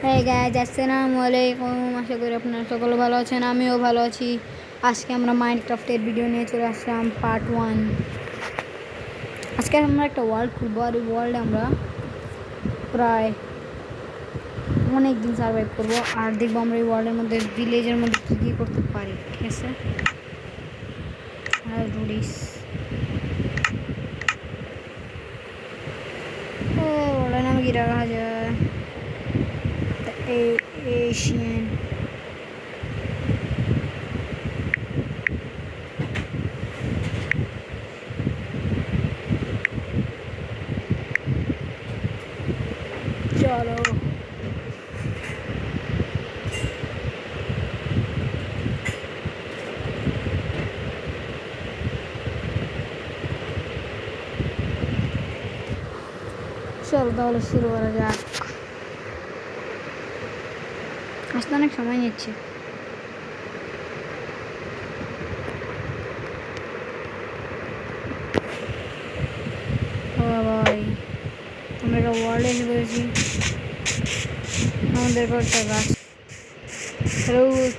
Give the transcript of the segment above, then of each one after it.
হ্যাঁ গাইজ, আসসালামু আলাইকুম। আশা করি আপনারা সকলে ভালো আছেন, আমিও ভালো আছি। আজকে আমরা মাইনক্রাফটের ভিডিও নিয়ে চলে আসলাম পার্ট 1। আজকে আমরা একটা ওয়ার্ল্ড খুলবো, আর এই ওয়ার্ল্ডে আমরা প্রায় অনেক দিন সার্ভাইভ করবো, আর দেখবো আমরা এই ওয়ার্ল্ডের মধ্যে ভিলেজের মধ্যে কী কী করতে পারি। ঠিক আছে, আর রুডিস ওয়ার্ল্ডের নামে কী রাখা যায়? এশিয়ান চলো চলো তাহলে শুরু করা যাক। আসতে অনেক সময় নিচ্ছে। ভাই আমরা একটা ওয়ার্ল্ডে এসে পড়েছি। আমাদের একটা গাছ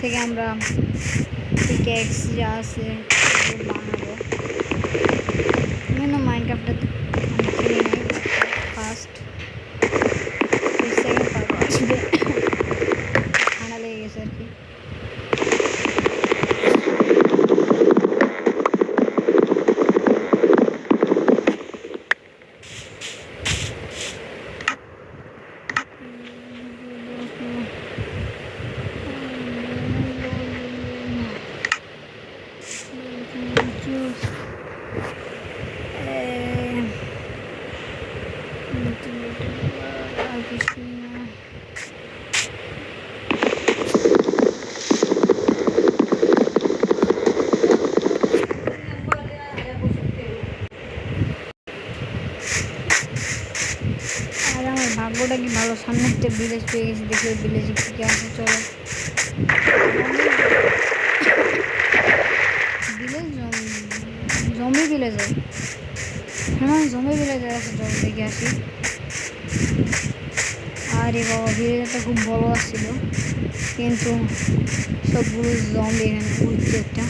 থেকে আমরা পিকেক্স যা আছে বানাবো। কিন্তু মাইনক্রাফটটা খেলি নাই, ফার্স্ট সেকেন্ড পার্ট আসবে। ঠান্ডা লেগে গেছে আর কি। আর আমার ভাগ্যটা কি ভালো, সামনে একটা ভিলেজ পেয়ে গেছি। দেখি ওই ভিলেজে কী কী আছে। চলো ভিলেজ, জমি ভিলেজে, হ্যাঁ জমি ভিলেজে আছে। চলো দেখে আসি। আরে বাবা, ভিলেজটা খুব বড় আসছিল, কিন্তু সবগুলো জম্বি এখানে উঠছে। একটা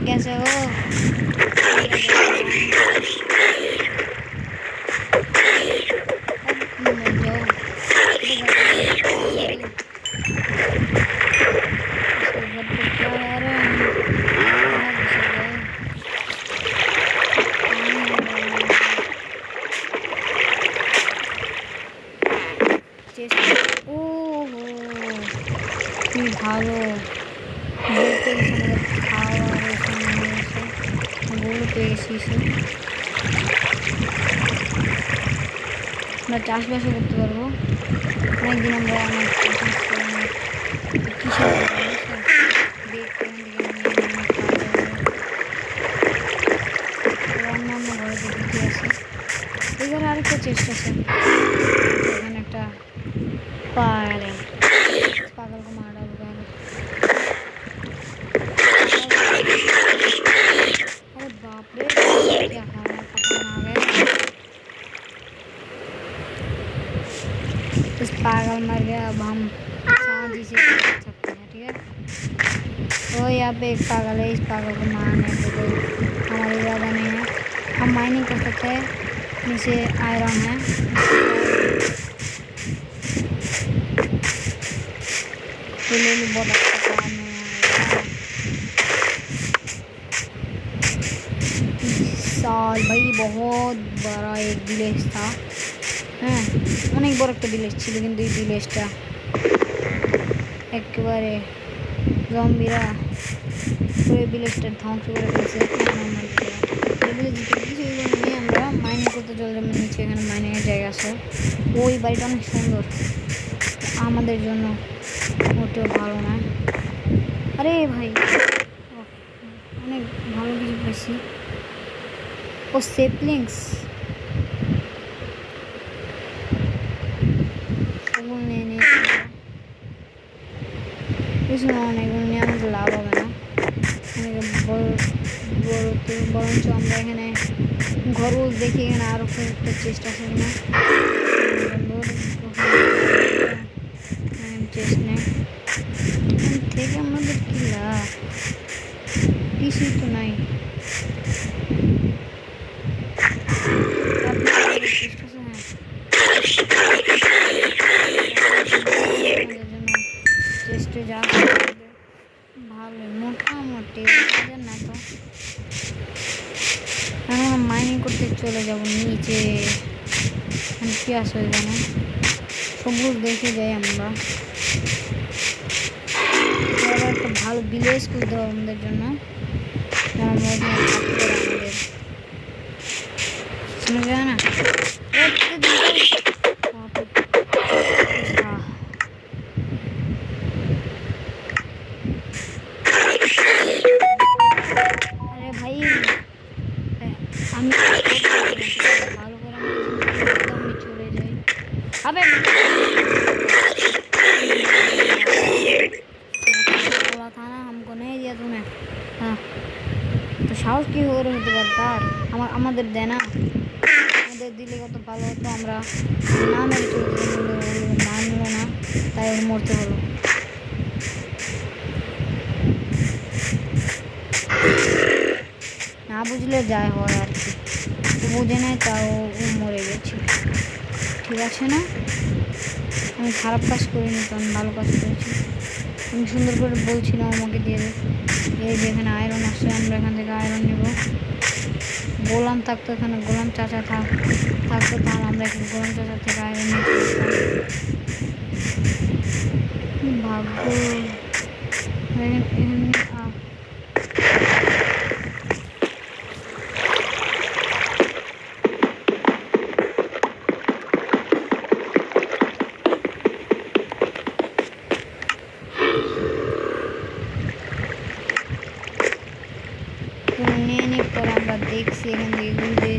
গেছে গো। কি ভালো বলতে খাওয়ার এখানে হয়েছে, গরু পেয়েছি। আমরা চাষবাসও করতে পারবো। অনেকদিন আমরা অনেক কৃষি অন্যান্য ঘরে দেখতে আছে। এই ঘরে আরেকটা চেষ্টা আছে, এখানে একটা পাগলে पागल को मार डाल गया। अरे बाप रे, क्या खाना पकाना आ गया। इस पागल मर गया, अब हम शांति से कर सकते हैं। ठीक है, तो यहाँ पे एक पागल है, इस पागल को मारने को कोई हमारी ज़्यादा नहीं है। हम माइनिंग कर सकते हैं, नीचे आयरन है। बहुत अच्छा काम है साल भाई। बहुत बड़ा एक विलेज था, হ্যাঁ অনেক বড় একটা ভিলেজ ছিল, কিন্তু এই ভিলেজটা একেবারে জম্বিরা পুরো ভিলেজটা ধ্বংস করে ফেলছে। আমরা মাইনিং করতে চলে যাবো নিচে, এখানে মাইনিংয়ের জায়গা আছে। ওই বাড়িটা অনেক সুন্দর, আমাদের জন্য মোটেও ভালো না। আরে ভাই অনেক ভালো কিছু পেয়েছি। ও সেপলিংস ওগুলো নিয়ে নিয়েছি, কিছু না, এগুলো নিয়ে আমাদের লাভ হবে না। বরঞ্চ আমরা এখানে ঘরও দেখি, এখানে আরও একটা চেষ্টা করি না। বেশি আছে ওইখানে, সবুজ দেখে যাই আমরা। একটা ভালো ভিলেজ খুঁজতে হবে আমাদের জন্য, আমরা ওখানে থাকতে পারি আমাদের, শোনা যায় না। আরে ভাই আমি ভালো করে আমি চলে যাই। আবে बोला था ना हमको नहीं दिया तूने। हाँ তো সাহস কি করে হতে পারে তার, আমাদের দেয় না, আমাদের দিলে কত ভালো হতো, আমরা না মেরে চলে মানলো না, তাই ওর মরতে হলো। না বুঝলে যাই হয় আর কি, তো বুঝে নেয় তাও ও মরে গেছে। ঠিক আছে না, আমি খারাপ কাজ করিনি তো, আমি ভালো কাজ করেছি। আমি সুন্দর করে বলছিলাম আমাকে দিয়ে দে, এই যেখানে আয়রন আসছে আমরা এখান থেকে আয়রন নেব। গোলাম থাকতো এখানে, গোলাম চাচা থাকতো, তাহলে আমরা এখানে গোলাম চাচা থেকে আয়রন নিতে ভাগ্য। নিয়ে পরে আমরা দেখছি এখান থেকে ঘুরে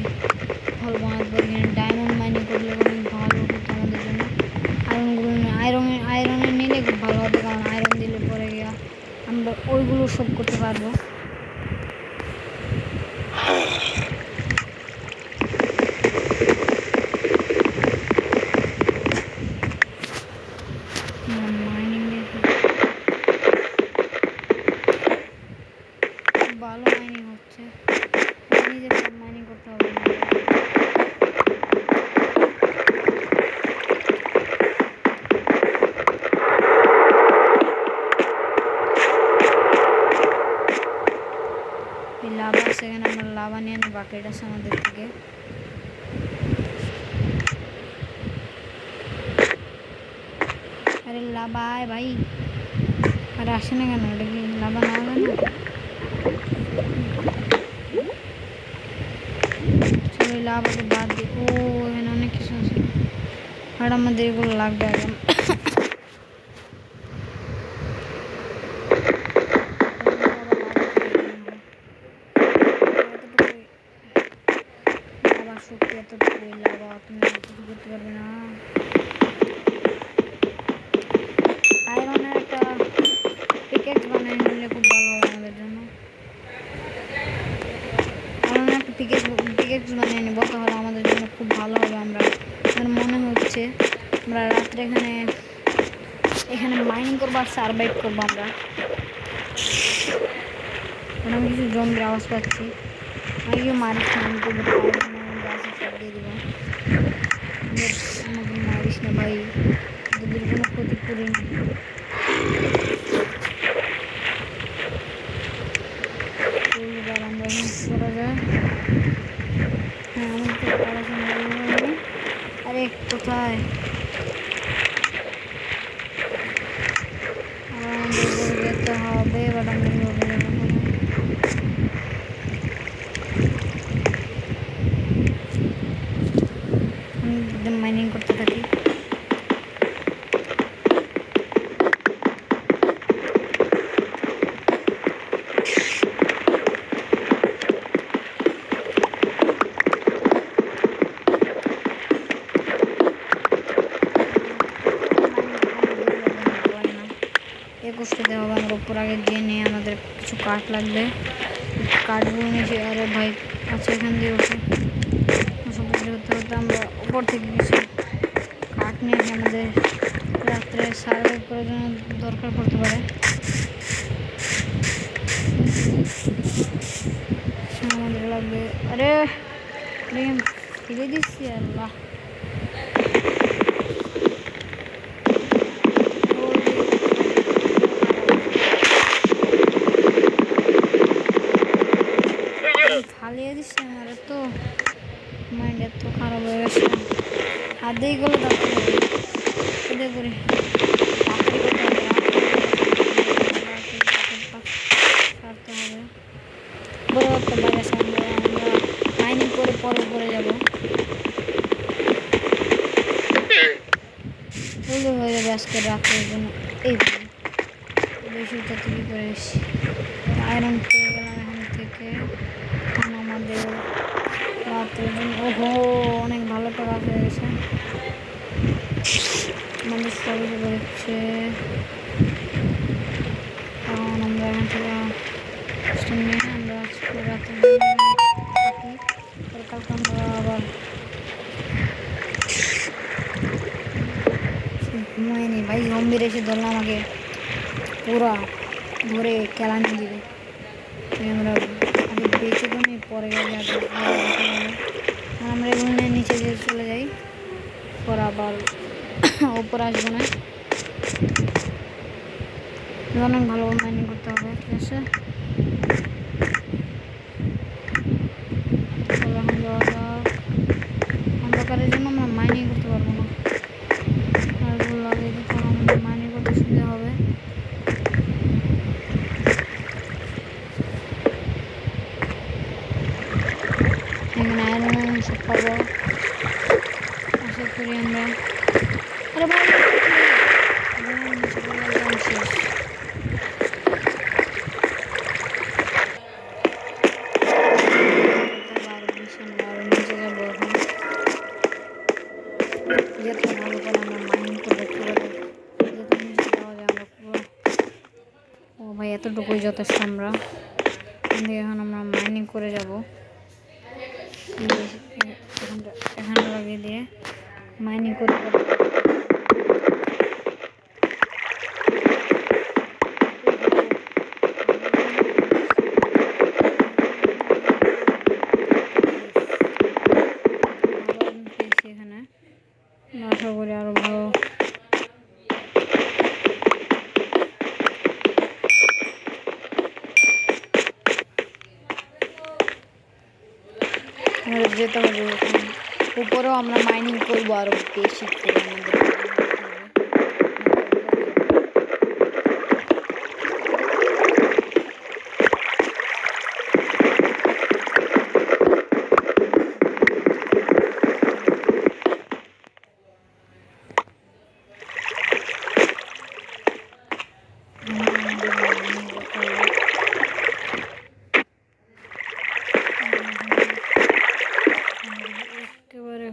ভালো বানাতে পারি। এখানে ডায়মন্ড মাইনিং করলে অনেক ভালো হতো আমাদের জন্য। আয়রনের নিলে খুব ভালো হতো, কারণ আয়রন দিলে পরে গিয়া আমরা ওইগুলো সব করতে পারবো। ভালো মাইনিং হচ্ছে, নিজের সব মাইনিং করতে হবে। লাভা সেখানে আমরা লাভা নিয়ে আনি, বাকেট আছে আমাদের থেকে। আরে লাভা আয় ভাই, আরে আসে না কেন, ওটা কি লাভা না হবে না? চলো লাভাকে বাদ দিই। ও এখানে অনেক কিছু আছে, আর আমাদের এগুলো লাগবে আগে। শক্তি এতটুকু লাভা, তুমি কিছু করতে পারবে না। আয়রনের একটা পিকেক্স বানিয়ে নিলে খুব ভালো হবে আমাদের জন্য। আয়রনের একটা পিকেক্স বানিয়ে নেবো, তাহলে আমাদের জন্য খুব ভালো হবে। আমার মনে হচ্ছে আমরা রাত্রে এখানে মাইনিং করবো আর সার্ভাইভ করবো আমরা। আমি কিছু জম্বির আওয়াজ পাচ্ছি, আমি কেউ মারিস না, আমি করবো গাছে সব দিয়ে দেবো। আমাকে মারিস না ভাই, তোদের কোনো ক্ষতি করিনি। এবার আমরা এখন কী করা যায়? হ্যাঁ আমার তো পড়াশোনা, আরে কোথায় আমাদের যেতে হবে, বাট আমরা মাইনিং করতে থাকি। কষ্টতে হবে, আমার উপর আগে জেনে আমাদের কিছু কাঠ লাগবে, কাঠগুলো নিয়েছি। আরে ভাই আচ্ছা এখান দিয়ে ওঠে হতে হতে আমরা উপর থেকে কিছু কাঠ নিয়েছি, আমাদের রাত্রে সার্ভাইভ করার জন্য দরকার পড়তে পারে। আমাদের লাগবে, আরে ফিরে দিচ্ছি আল্লাহ। ফালিয়ে দিচ্ছে আমার, তো মাইন্ড এত খারাপ হয়ে গেছে। আধেই গেলে তাড়াতাড়ি করে সারতে হবে। বড় একটা বাড়ি আছে, আমরা মাইনিং করে পরে উপরে যাবো। হয়ে যাবে আজকে রাতের জন্য। এই বেশি তৈরি করে এসেছি, আয়রন পেয়ে গেলাম এখান থেকে। এখন আমাদের রাতের জন্য ওহো অনেক ভালো টাকা হয়ে গেছে। আমাদের সবই বেরোচ্ছে। এখন আমরা এখান থেকে নিয়ে আমরা আজকে রাতের জন্য থাকি। কালকে আমরা আবার ঘুমাইনি ভাই, জম্বির এসে ধরলো আমাকে, পুরা ধরে কেলানি দিবে। আমরা আগে বেঁচে তো নেই, পরে গেলে আমরা এগুলো নিয়ে নিচে দিয়ে চলে যাই, পর আবার ওপর আসবো না। অনেক ভালোভাবে মাইনিং করতে হবে, ঠিক আছে। এখন যাওয়া যাক। অন্ধকারের জন্য আমরা মাইনিং করতে পারবো না, এগুলো লাগিয়ে দিতে আমাদের মাইনিং করতে সুবিধা হবে। এখানে আয়রন সব পাবো আশা করি আমরা। আরে ভাই শেষ। নিচে যাবো এখন, যেতে ভালো করে আমরা মাইনিং করে দেখতে পারি, যেতে নিচে যাওয়া যায় আমরা পুরো। ও ভাই এতটুকুই যথেষ্ট। আমরা এখন আমরা মাইনিং করে যাব, এখানে লাগিয়ে দিয়ে মাইনিং করে এখানে আশা করি আরো ভালো। আমাদের যেতে হবে উপরেও আমরা মাইনিং করবো আরো বেশি করে। একেবারে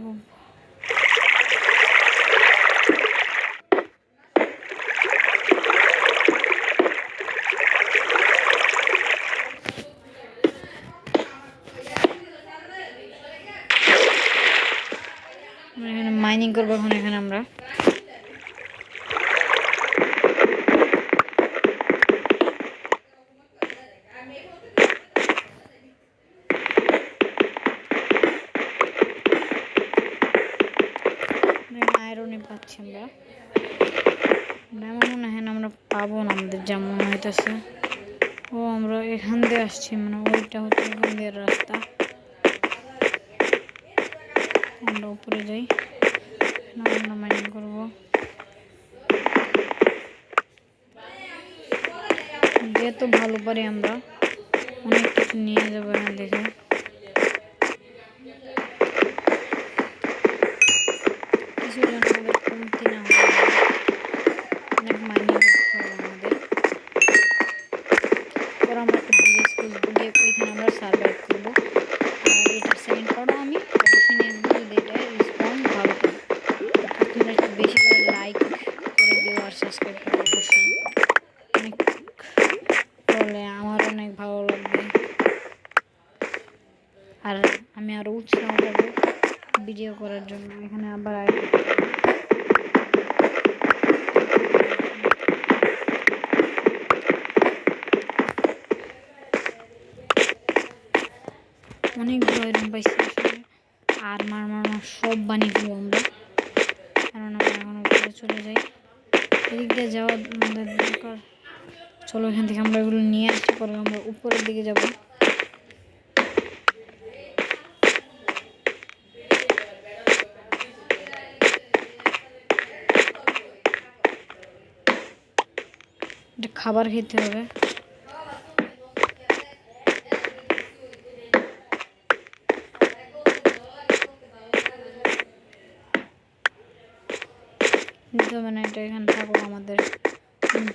এখানে মাইনিং করবো এখন। এখানে আমরা আয়রনই পাচ্ছি, আমরা ডায়মন্ড মনে হয় আমরা পাবো না, আমাদের যেমন হইতেছে। ও আমরা এখান দিয়ে আসছি, মানে ওইটা হচ্ছে এখান দিয়ে রাস্তা। আমরা উপরে যাই, আমরা মাইনিং করবো। যেহেতু ভালো পারি আমরা অনেক কিছু নিয়ে যাবো এখান থেকে। কিছু যেন আমাদের কমতি না হয়, অনেক মাইনিং করতে হবে আমাদের। পর আমরা একটা ভিলেজ খুঁজবো, গিয়ে ওইখানে আমরা সার্ভাইভ করবো। আর এটার সেকেন্ড পার্টও আমি অবশ্যই নিয়ে আসবো যদি এটা রেসপন্স ভালো করে। তোমরা একটু বেশি করে লাইক করে দিও আর সাবস্ক্রাইব করো অবশ্যই, অনেক করলে আমার অনেক ভালো লাগবে আর আমি আরও উৎসাহ পাবো ভিডিও করার জন্য। এখানে আবার অনেকগুলো আয়রন পাইছি আসলে, আর মার সব বানিয়ে ফেলবো আমরা, কারণ আমরা এখন উপরে চলে যাই। এদিক দিয়ে যাওয়া আমাদের দরকার। চলো এখান থেকে আমরা এগুলো নিয়ে আসছি, পরে আমরা উপরের দিকে যাব। খাবার খেতে হবে। মানে এটা এখানে থাকবো, আমাদের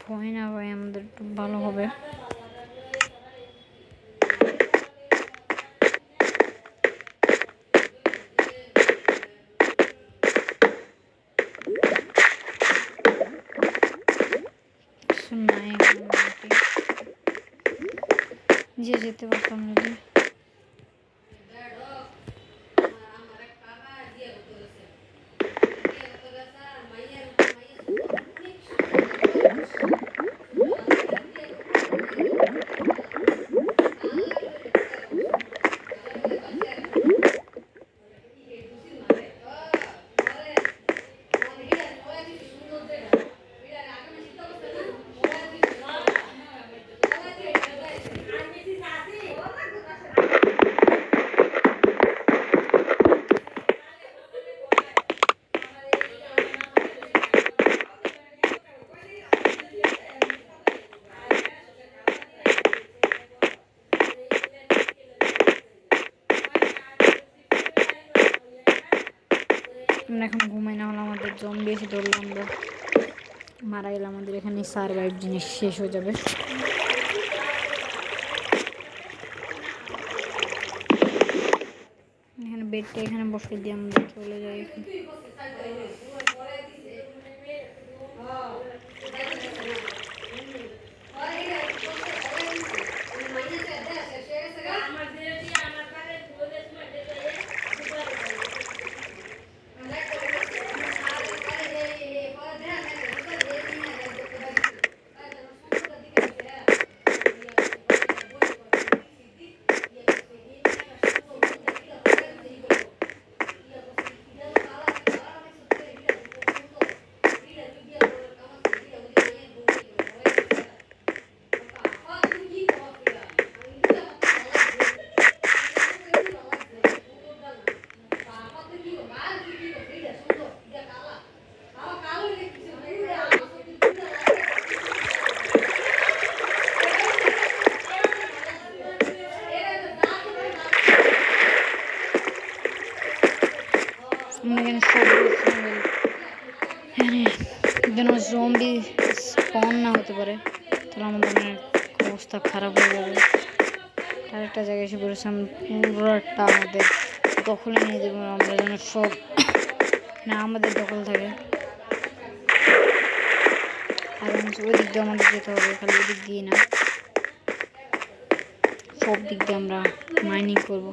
ভয় না ভাই, আমাদের একটু ভালো হবে। যে যেতে পারতাম যদি। আমরা এখন ঘুমাই, না হলে আমাদের জম্বি এসে ধরলে আমরা মারা গেলে আমাদের এখানে সারভাইভ জিনিস শেষ হয়ে যাবে। এখানে বেডটা এখানে বসে দিয়ে আমরা চলে যাই। যেন জম্বি স্পন না হতে পারে, তাহলে আমাদের অবস্থা খারাপ হয়ে যাবে। আরেকটা জায়গায় এসে পড়েছিলাম, পুরোটা আমাদের দখলে নিয়ে দেবো আমরা, যেন সব না আমাদের দখল থাকে। আর ওই দিক দিয়ে আমাদের যেতে হবে, খালি ওই দিক দিয়ে না, সব দিক দিয়ে আমরা মাইনিং করবো।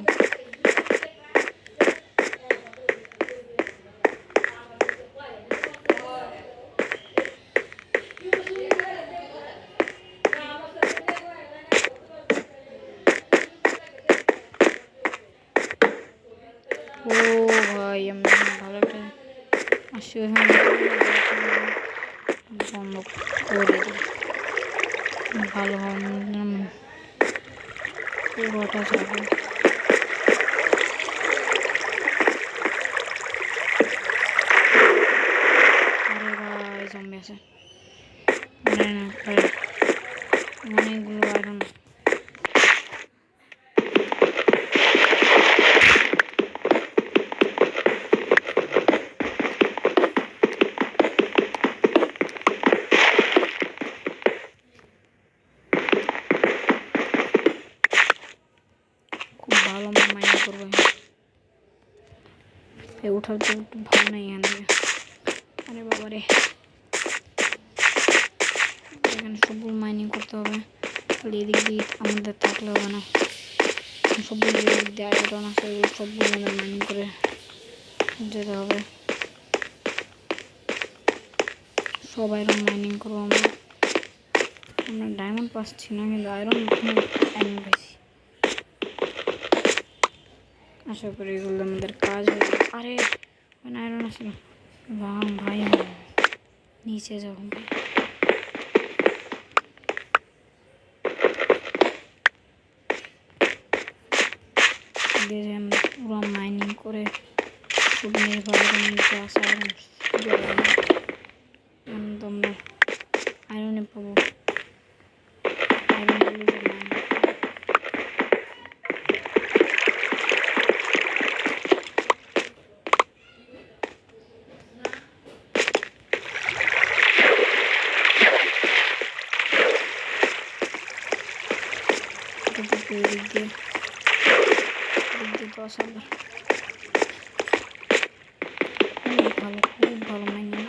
ও ভাই, আমরা ভালো একটা আসলে বন্ধ করে দিই, ভালো হবে, পুরোটা যাবে। আরে ভাই জম্বি আছে, অনেকগুলো আয়রন। ভালো মাইন্ড করবো, উঠার তো একটু ভালো নেই এখান থেকে। আরে বাবা রে, এখানে সবগুলো মাইনিং করতে হবে, খালি এদিক দিয়ে আমাদের থাকলে হবে না। সবগুলো এদিক দিয়ে আয়রন আছে, ওগুলো সবগুলো আমাদের মাইনিং করে যেতে হবে। সব আয়রন মাইনিং করবো আমরা। ডায়মন্ড পাচ্ছি না, কিন্তু আয়রন ডায়মন্ড পাইছি। আশা করি এগুলো আমাদের কাজ হয়ে যাবে। আরে আয়রন আসলো, ভাই নিচে যাও ভাই। আমরা পুরো মাইনিং করে সব নির্ভর নিচে আসা আয়রন, আমরা আয়রনে পাবো। দিয়ে তো আসলে খুব ভালো মাইনিং।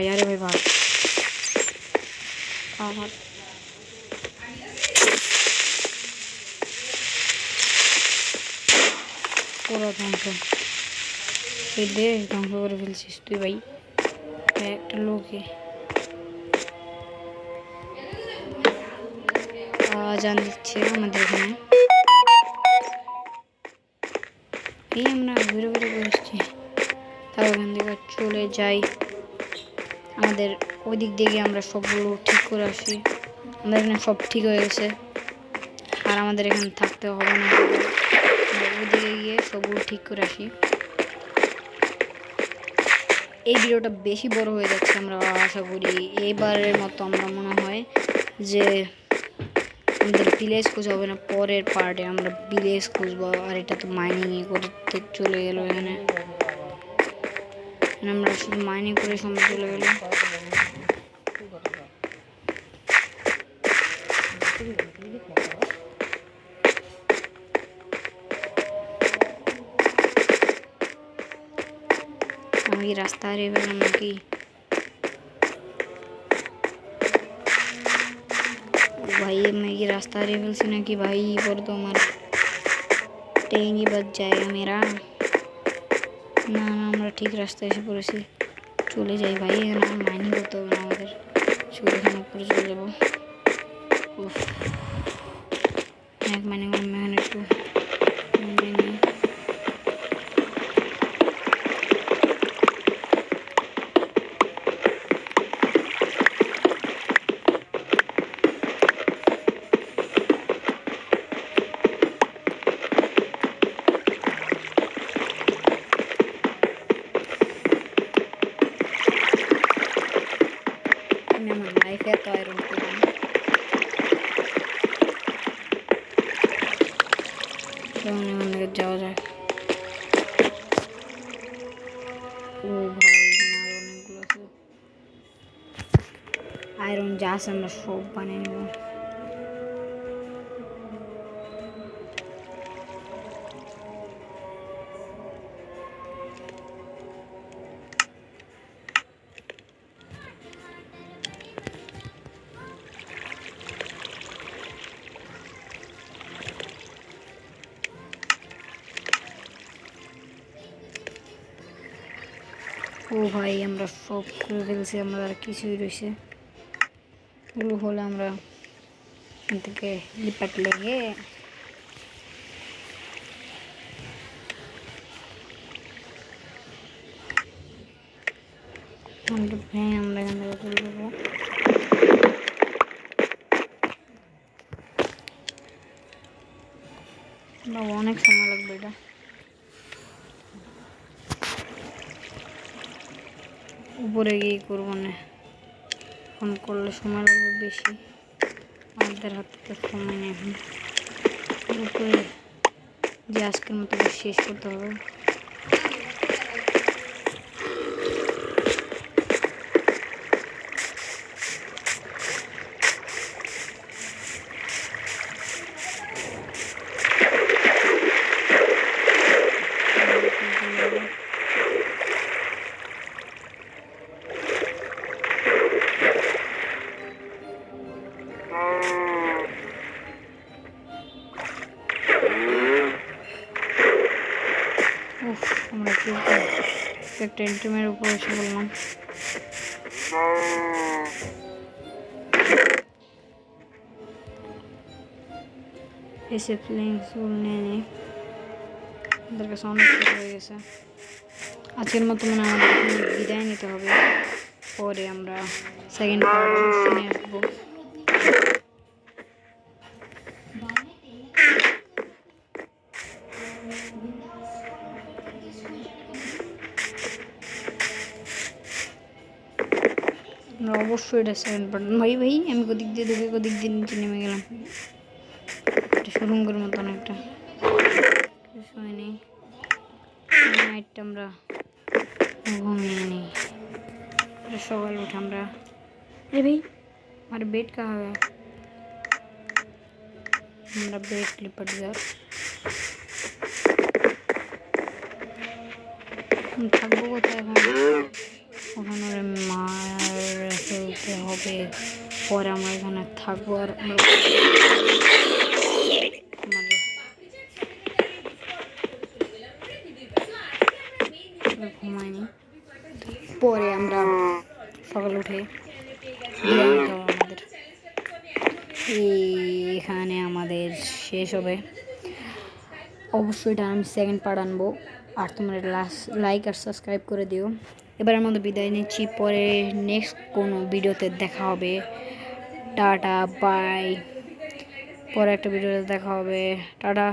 अरे भाई भाग পুরো ধ্বংস, এই দেশ ধ্বংস করে ফেলছিস তুই ভাই। একটা লোকে আজান দিচ্ছে আমাদের এখানে, এই আমরা ঘুরে ঘুরে বসছি। তাও ওখান থেকে চলে যাই, আমাদের ওই দিক দিয়ে আমরা সবগুলো ঠিক করে আসি। আমাদের এখানে সব ঠিক হয়ে গেছে, আর আমাদের এখানে থাকতে হবে না, ওইদিকে গিয়ে সবগুলো ঠিক করে আসি। এই ভিডিওটা বেশি বড় হয়ে যাচ্ছে, আমরা আশা করি এইবারের মতো আমরা মনে হয় যে আমাদের ভিলেজ খুঁজে হবে না, পরের পার্টে আমরা ভিলেজ খুঁজবো। আর এটা তো মাইনিং করতে চলে গেল, এখানে আমরা শুধু মাইনিং করে সময় চলে গেল। আমি রাস্তা হারিয়ে ফেললাম নাকি? भाई मैं ये रास्ता हारिए ফেলছি নাকি ভাই? পরে তো আমার টেঙ্গি বাজ जाएगा मेरा। না না, আমরা ঠিক রাস্তায় এসে পড়েছি, চলে যাই ভাই। এখানে মাইনিং করতে হবে না আমাদের, শুধু এখানে উপরে চলে যাবো। এক মাইনিং এখানে একটু আমার লাইফে এত আয়রন করলাম। এখান থেকে যাওয়া যায়। ও ভাই, এখানে আরো অনেকগুলো আছে আয়রন, যা আছে আমরা সব বানিয়ে নেব। ভাই আমরা সব করে ফেলছি, আমরা আর কিছুই রয়েছে। এগুলো হলে আমরা এখান থেকে লিপাট লেগে আমরা এখান থেকে তুলে দেবো। অনেক সময় লাগবে এটা। উপরে গিয়ে করবো না, ফোন করলে সময় লাগবে বেশি, আমাদের হাতে সময় নেই এখন। উপরে যে আজকের মতো শেষ করতে হবে। আমরা একটা এন্ট্রিমের উপর এসে বললাম। এসে ফিলিংস নিয়ে নিই, ওদের কাছে অনেক কিছু হয়ে গেছে। আজকের মতো মানে আমাদের বিদায় নিতে হবে, পরে আমরা সেকেন্ড পার্ট অবশ্যই নিয়ে আসবো। আমরা অবশ্যই এটা সেকেন্ড পার্ট। ভাই আমি ওদিক দিয়ে দেখে ওদিক দিয়ে নিচে নেমে গেলাম, একটা সুরঙ্গের মতন একটা কিছু হয়নি। নাইটটা আমরা ঘুমিয়ে নিই, সকাল উঠে আমরা ভাই हमारे बेड कहाँ है, हमारा बेड लिपट गया। থাকবো কোথায় এখন, ওখানে মায়ের ফেলতে হবে, পরে আমরা এখানে থাকবো। আর ঘুমাইনি, পরে আমরা সকাল উঠে আমাদের এখানে আমাদের শেষ হবে। অবশ্যই এটা আমি সেকেন্ড পার্ট আনবো, আর তোমরা লাইক আর সাবস্ক্রাইব করে দিও। এবারের মতো বিদায় নিচ্ছি, পরে নেক্সট কোনো ভিডিওতে দেখা হবে। টাটা বাই, পরে একটা ভিডিওতে দেখা হবে। টাটা,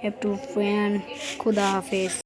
হ্যাভ টু ফ্রেন্ড, খুদা হাফেজ।